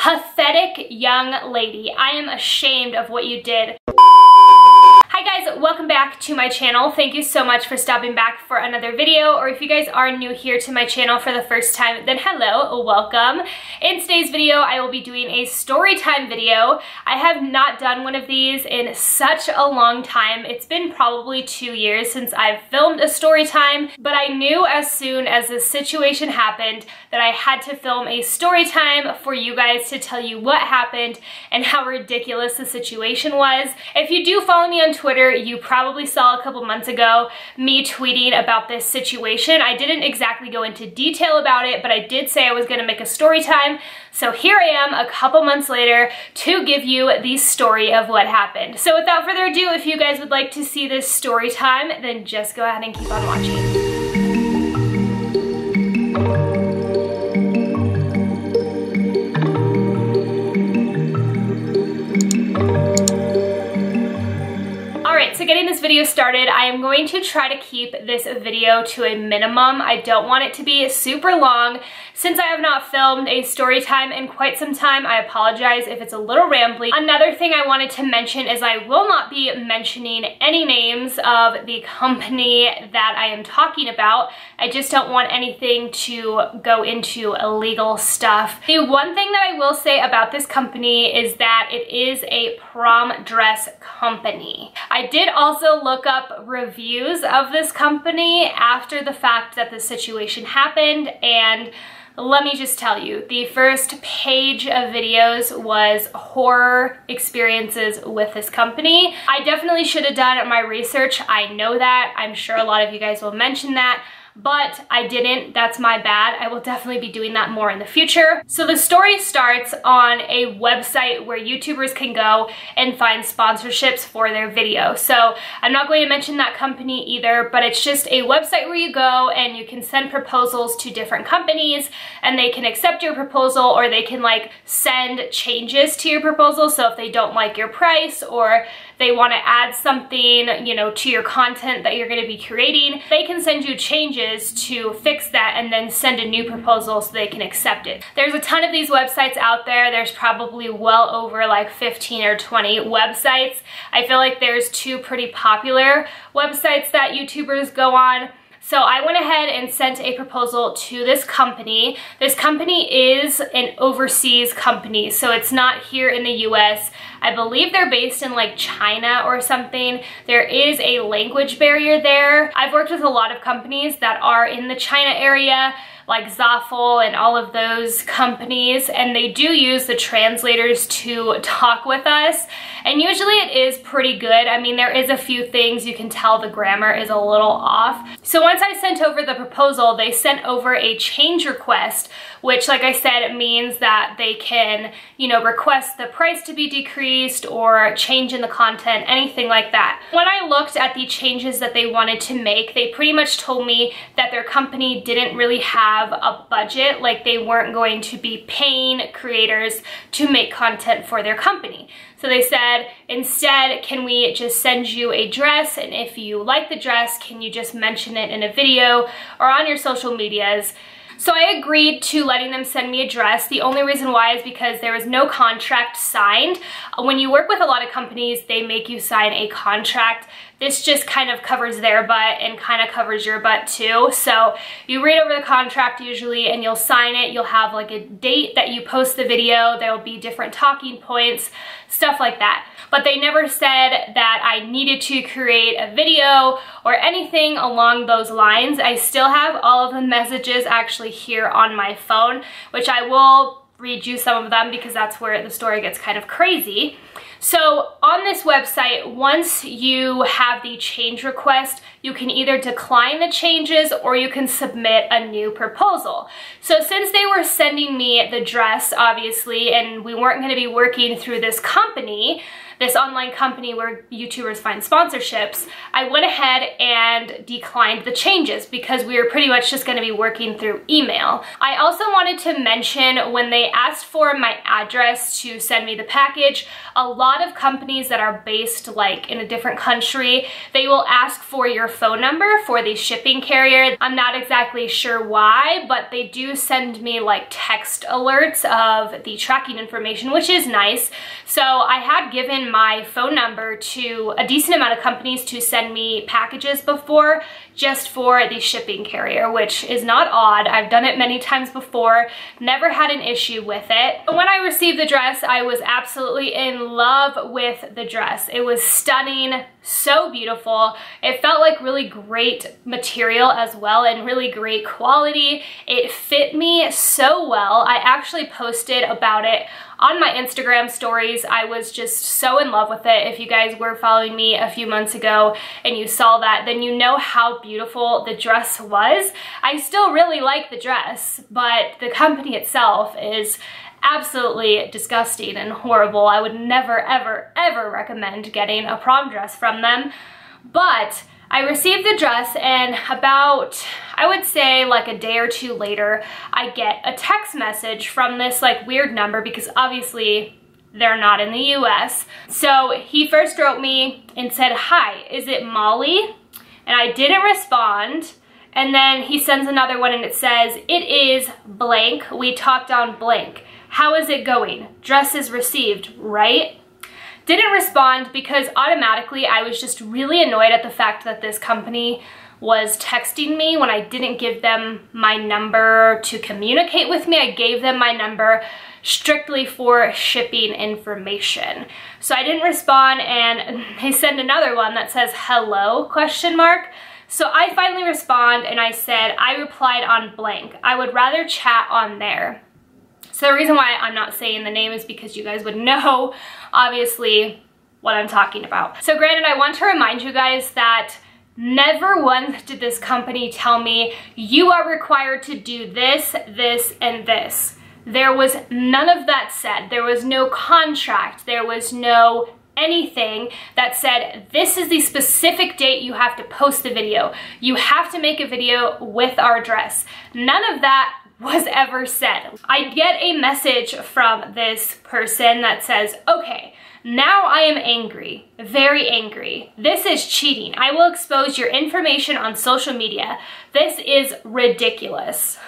pathetic young lady. I am ashamed of what you did. Hi guys, welcome back to my channel. Thank you so much for stopping back for another video, or if you guys are new here to my channel for the first time, then hello, welcome. In today's video, I will be doing a story time video. I have not done one of these in such a long time. It's been probably 2 years since I've filmed a story time, but I knew as soon as this situation happened that I had to film a story time for you guys to tell you what happened and how ridiculous the situation was. If you do follow me on Twitter, you probably saw a couple months ago me tweeting about this situation. I didn't exactly go into detail about it, but I did say I was going to make a story time. So here I am a couple months later to give you the story of what happened. So without further ado, if you guys would like to see this story time, then just go ahead and keep on watching. So getting this video started, I am going to try to keep this video to a minimum. I don't want it to be super long. Since I have not filmed a story time in quite some time, I apologize if it's a little rambly. Another thing I wanted to mention is I will not be mentioning any names of the company that I am talking about. I just don't want anything to go into illegal stuff. The one thing that I will say about this company is that it is a prom dress company. I did also look up reviews of this company after the fact that the situation happened, and let me just tell you, the first page of videos was horror experiences with this company. I definitely should have done my research. I know that. I'm sure a lot of you guys will mention that, but I didn't. That's my bad. I will definitely be doing that more in the future. So the story starts on a website where YouTubers can go and find sponsorships for their video. So I'm not going to mention that company either, but it's just a website where you go and you can send proposals to different companies and they can accept your proposal, or they can like send changes to your proposal. So if they don't like your price or they want to add something, you know, to your content that you're going to be creating, they can send you changes to fix that and then send a new proposal so they can accept it. There's a ton of these websites out there. There's probably well over like 15 or 20 websites. I feel like there's two pretty popular websites that YouTubers go on. So I went ahead and sent a proposal to this company. This company is an overseas company, so it's not here in the US. I believe they're based in like China or something. There is a language barrier there. I've worked with a lot of companies that are in the China area, like Zaful and all of those companies, and they do use the translators to talk with us, and usually it is pretty good. I mean, there is a few things you can tell the grammar is a little off. So once I sent over the proposal, they sent over a change request, which, like I said, means that they can, you know, request the price to be decreased or change in the content, anything like that. When I looked at the changes that they wanted to make, they pretty much told me that their company didn't really have a budget, like they weren't going to be paying creators to make content for their company. So they said, instead, can we just send you a dress, and if you like the dress, can you just mention it in a video or on your social medias? So I agreed to letting them send me a dress. The only reason why is because there was no contract signed. When you work with a lot of companies, they make you sign a contract. This just kind of covers their butt and kind of covers your butt too. So you read over the contract usually and you'll sign it. You'll have like a date that you post the video. There'll be different talking points, stuff like that. But they never said that I needed to create a video or anything along those lines. I still have all of the messages actually here on my phone, which I will read you some of them because that's where the story gets kind of crazy. So on this website, once you have the change request, you can either decline the changes or you can submit a new proposal. So since they were sending me the dress, obviously, and we weren't going to be working through this company, this online company where YouTubers find sponsorships, I went ahead and declined the changes because we were pretty much just going to be working through email. I also wanted to mention when they asked for my address to send me the package, a lot of companies that are based like in a different country, they will ask for your phone number for the shipping carrier. I'm not exactly sure why, but they do send me like text alerts of the tracking information, which is nice. So I had given my phone number to a decent amount of companies to send me packages before, just for the shipping carrier, which is not odd. I've done it many times before, never had an issue with it. But when I received the dress, I was absolutely in love with the dress. It was stunning, so beautiful. It felt like really great material as well and really great quality. It fit me so well. I actually posted about it on my Instagram stories. I was just so in love with it. If you guys were following me a few months ago and you saw that, then you know how beautiful the dress was. I still really like the dress, but the company itself is absolutely disgusting and horrible. I would never, ever, ever recommend getting a prom dress from them. But I received the dress, and about, I would say like a day or two later, I get a text message from this like weird number because obviously they're not in the US. So he first wrote me and said, "Hi, is it Molly?" And I didn't respond. And then he sends another one and it says, "It is blank. We talked on blank. How is it going? Dress is received, right?" Didn't respond because automatically I was just really annoyed at the fact that this company was texting me when I didn't give them my number to communicate with me. I gave them my number strictly for shipping information. So I didn't respond, and they send another one that says hello ? So I finally respond and I said, "I replied on blank. I would rather chat on there." So the reason why I'm not saying the name is because you guys would know, obviously, what I'm talking about. So granted, I want to remind you guys that never once did this company tell me, you are required to do this, this, and this. There was none of that said. There was no contract. There was no anything that said, this is the specific date you have to post the video. You have to make a video with our dress. None of that was ever said. I get a message from this person that says, "Okay, now I am angry, very angry. This is cheating. I will expose your information on social media. This is ridiculous."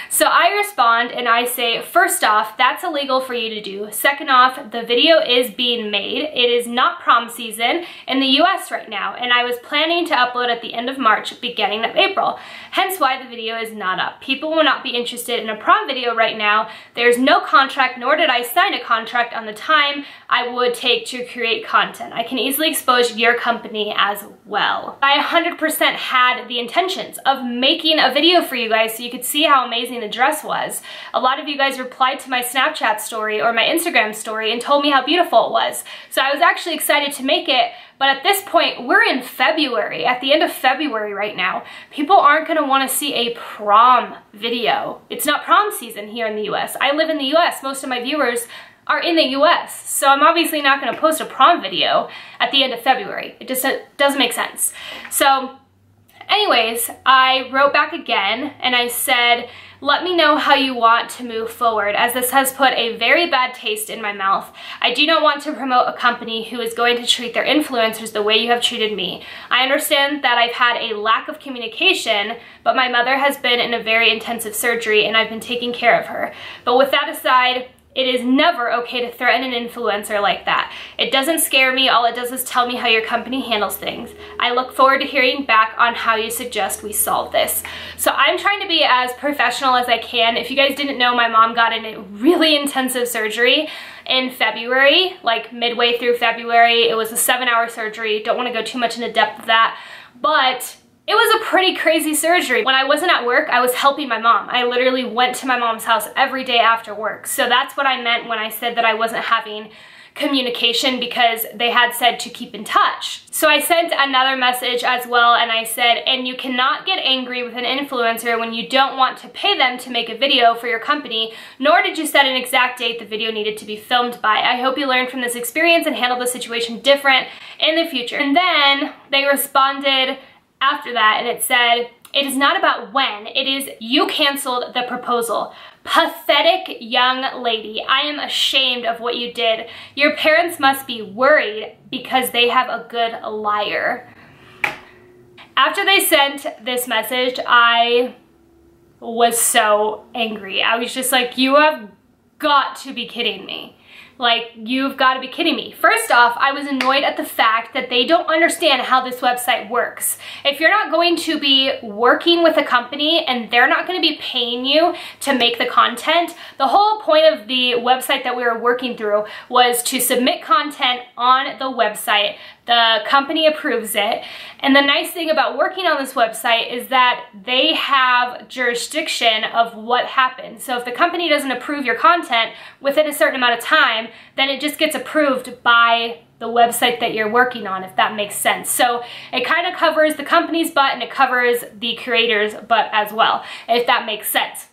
So I respond and I say, first off, that's illegal for you to do. Second off, the video is being made. It is not prom season in the US right now, and I was planning to upload at the end of March, beginning of April. Hence why the video is not up. People will not be interested in a prom video right now. There's no contract, nor did I sign a contract on the time I would take to create content. I can easily expose your company as well. I 100% had the intentions of making a video for you guys so you could see how amazing the dress was. A lot of you guys replied to my Snapchat story or my Instagram story and told me how beautiful it was. So I was actually excited to make it, but at this point, we're in February, at the end of February right now. People aren't gonna wanna see a prom video. It's not prom season here in the US. I live in the US, most of my viewers are in the US, so I'm obviously not gonna post a prom video at the end of February. It just doesn't make sense. So anyways, I wrote back again and I said, let me know how you want to move forward, as this has put a very bad taste in my mouth. I do not want to promote a company who is going to treat their influencers the way you have treated me. I understand that I've had a lack of communication, but my mother has been in a very intensive surgery and I've been taking care of her. But with that aside, it is never okay to threaten an influencer like that. It doesn't scare me. All it does is tell me how your company handles things. I look forward to hearing back on how you suggest we solve this. So I'm trying to be as professional as I can. If you guys didn't know, my mom got in a really intensive surgery in February, like midway through February. It was a 7-hour surgery. Don't want to go too much into depth of that, but it was a pretty crazy surgery. When I wasn't at work, I was helping my mom. I literally went to my mom's house every day after work. So that's what I meant when I said that I wasn't having communication, because they had said to keep in touch. So I sent another message as well, and I said, and you cannot get angry with an influencer when you don't want to pay them to make a video for your company, nor did you set an exact date the video needed to be filmed by. I hope you learned from this experience and handle the situation different in the future. And then they responded after that, and it said, it is not about when, it is you canceled the proposal. Pathetic young lady, I am ashamed of what you did. Your parents must be worried because they have a good liar. After they sent this message, I was so angry. I was just like, you have got to be kidding me. Like, you've got to be kidding me. First off, I was annoyed at the fact that they don't understand how this website works. If you're not going to be working with a company and they're not going to be paying you to make the content, the whole point of the website that we were working through was to submit content on the website. The company approves it. And the nice thing about working on this website is that they have jurisdiction of what happens. So if the company doesn't approve your content within a certain amount of time, then it just gets approved by the website that you're working on, if that makes sense. So it kind of covers the company's butt and it covers the creator's butt as well, if that makes sense.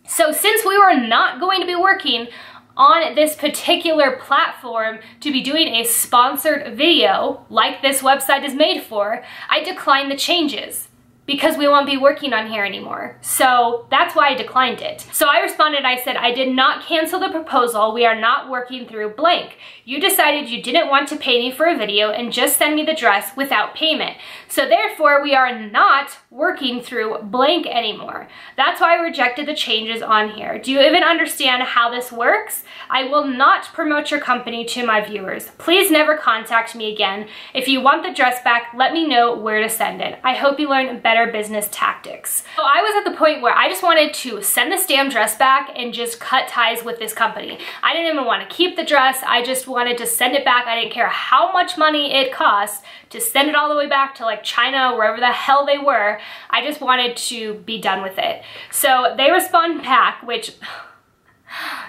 So since we were not going to be working on this particular platform to be doing a sponsored video like this website is made for, I declined the changes because we won't be working on here anymore. So that's why I declined it. So I responded, I said, I did not cancel the proposal. We are not working through blank. You decided you didn't want to pay me for a video and just send me the dress without payment. So therefore, we are not working through blank anymore. That's why I rejected the changes on here. Do you even understand how this works? I will not promote your company to my viewers. Please never contact me again. If you want the dress back, let me know where to send it. I hope you learn better business tactics. So I was at the point where I just wanted to send this damn dress back and just cut ties with this company. I didn't even want to keep the dress. I just wanted to send it back. I didn't care how much money it cost to send it all the way back to like China, wherever the hell they were. I just wanted to be done with it. So they respond back, which,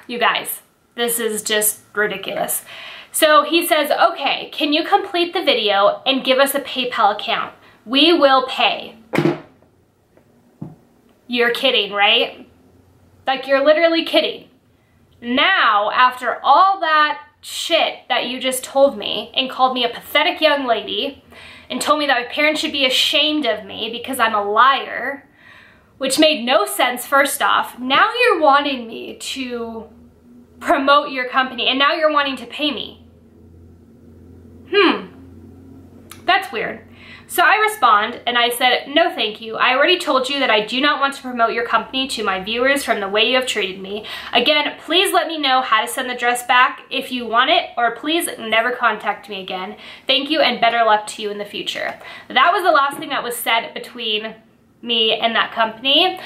you guys, this is just ridiculous. So he says, okay, can you complete the video and give us a PayPal account? We will pay. You're kidding, right? Like, you're literally kidding. Now, after all that shit that you just told me and called me a pathetic young lady and told me that my parents should be ashamed of me because I'm a liar, which made no sense first off, now you're wanting me to promote your company and now you're wanting to pay me. That's weird. So I respond and I said, no thank you. I already told you that I do not want to promote your company to my viewers from the way you have treated me. Again, please let me know how to send the dress back if you want it, or please never contact me again. Thank you and better luck to you in the future. That was the last thing that was said between me and that company.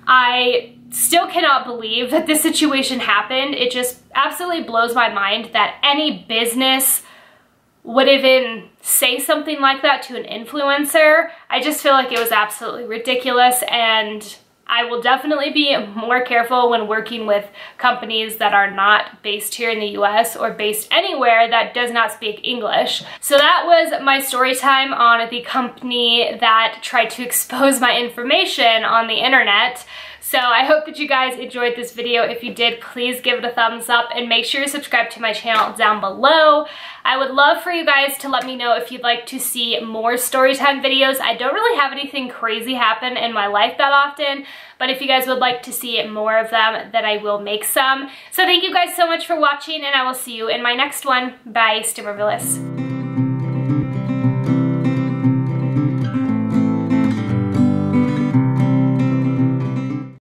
I still cannot believe that this situation happened. It just absolutely blows my mind that any business would even say something like that to an influencer. I just feel like it was absolutely ridiculous, and I will definitely be more careful when working with companies that are not based here in the US or based anywhere that does not speak English. So that was my story time on the company that tried to expose my information on the internet. So I hope that you guys enjoyed this video. If you did, please give it a thumbs up and make sure to subscribe to my channel down below. I would love for you guys to let me know if you'd like to see more Storytime videos. I don't really have anything crazy happen in my life that often, but if you guys would like to see more of them, then I will make some. So thank you guys so much for watching, and I will see you in my next one. Bye, stay marvelous.